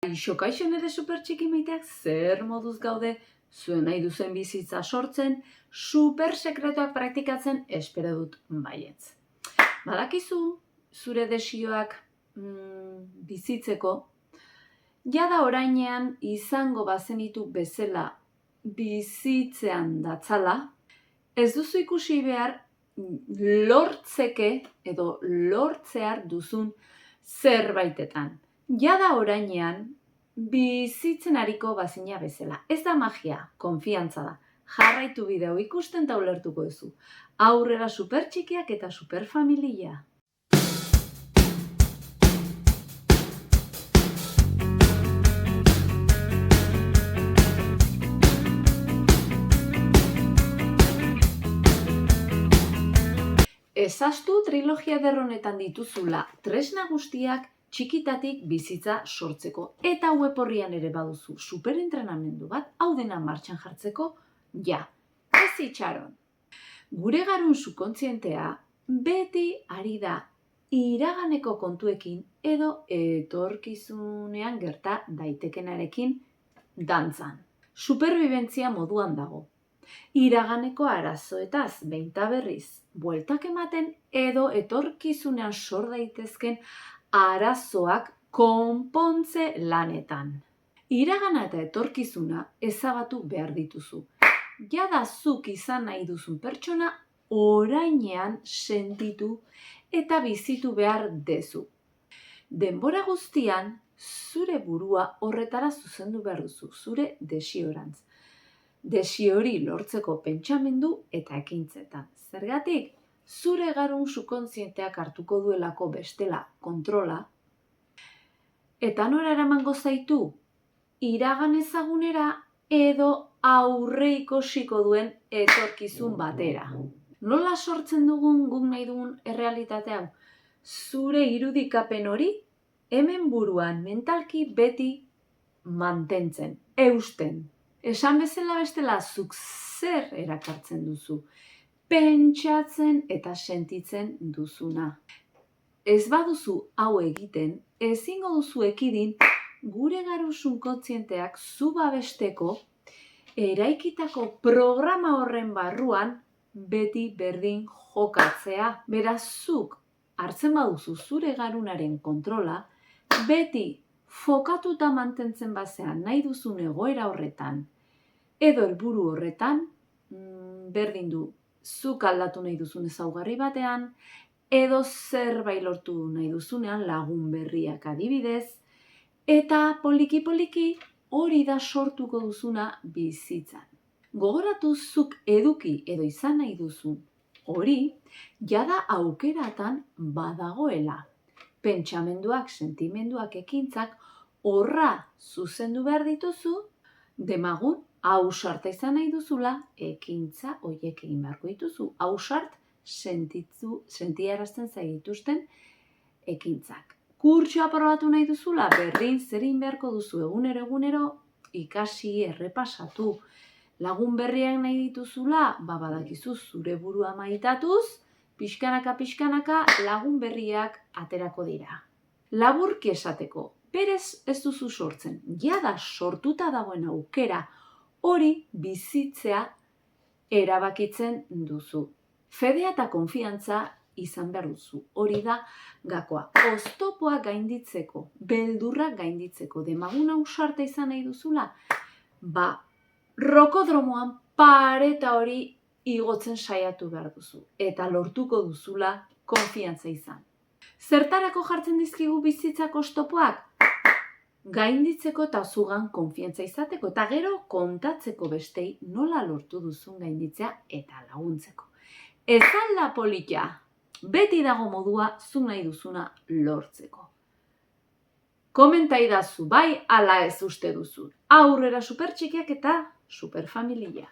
Kaixo nire supertxiki maiteak, zer moduz gaude, zuen nahi duzen bizitza sortzen, super sekretuak praktikatzen, espero dut baietz. Badakizu, zure desioak bizitzeko, jada orainean izango bazenitu bezala bizitzean datzala, ez duzu ikusi behar lortzeke edo lortzear duzun zerbaitetan. Jada orainean bizitzen ariko bazina bezala. Ez da magia, konfiantza da. Jarraitu bideo ikusten eta ulertuko duzu. Aurrera supertxikiak eta superfamilia. Ezaztu trilogia derronetan dituzula tresna guztiak txikitatik bizitza sortzeko. Eta web horrian ere baduzu superentrenamendu bat, hau dena martxan jartzeko, ja, ez itxaron. Gure garun subkontzientea beti ari da iraganeko kontuekin edo etorkizunean gerta daitekenarekin dantzan. Superbibentzia moduan dago. Iraganeko arazoetaz behin eta berriz bueltak ematen edo etorkizunean sor daitezken arazoak konpontze lanetan. Iragana eta etorkizuna ezabatu behar dituzu. Jada zuk izan nahi duzun pertsona orainean sentitu eta bizitu behar dezu. Denbora guztian zure burua horretara zuzendu behar duzu, zure desiorantz. Desiori lortzeko pentsamendu eta ekintzetan. Zergatik, zure garun subkontzienteak hartuko duelako bestela kontrola, eta nora eramango zaitu iragan ezagunera edo aurre ikusiko duen etorkizun batera. Nola sortzen dugun guk nahi dugun errealitate hau? Zure irudikapen hori hemen buruan mentalki beti mantentzen, eusten. Esan bezala bestela zuk zer erakartzen duzu, pentsatzen eta sentitzen duzuna. Ez baduzu hau egiten, ezingo duzu ekidin gure garun subkontzienteak zu babesteko eraikitako programa horren barruan beti berdin jokatzea. Beraz, zuk hartzen baduzu zure garunaren kontrola, beti fokatuta mantentzen bazean nahi duzun egoera horretan, edo helburu horretan, berdin du, zuk aldatu nahi duzun ezaugarri batean, edo zerbait lortu nahi duzunean lagun berriak adibidez, eta poliki-poliki hori da sortuko duzuna bizitzan. Gogoratu zuk eduki edo izan nahi duzun hori, jada aukeratan badagoela. Pentsamenduak, sentimenduak, ekintzak horra zuzendu behar dituzu, demagun ausarta izan nahi duzula, ekintza horiek egin beharko dituzu. Ausart sentiarazten zaituzten ekintzak. Kurtsoa probatu nahi duzula, berdin zerin beharko duzu egunero ikasi, errepasatu. Lagun berriak nahi dituzula, badakizu zure burua maitatuz, pixkanaka lagun berriak aterako dira. Laburki esateko, berez ez duzu sortzen, jada sortuta dagoen aukera, hori bizitzea erabakitzen duzu. Fedea eta konfiantza izan behar duzu. Hori da gakoa. Oztopoa gainditzeko, beldurra gainditzeko, demagun ausarta izan nahi duzula, rokodromoan pareta hori igotzen saiatu behar duzu. Eta lortuko duzula konfiantza izan. Zertarako jartzen dizkigu bizitzak oztopoak? Gainditzeko eta zugan konfiantza izateko, eta gero kontatzeko bestei nola lortu duzun gainditzea eta laguntzeko. Ez alda polita, beti dago modua zu nahi duzuna lortzeko. Komenta idazu bai ala ez uste duzun. Aurrera supertxikiak eta superfamilia.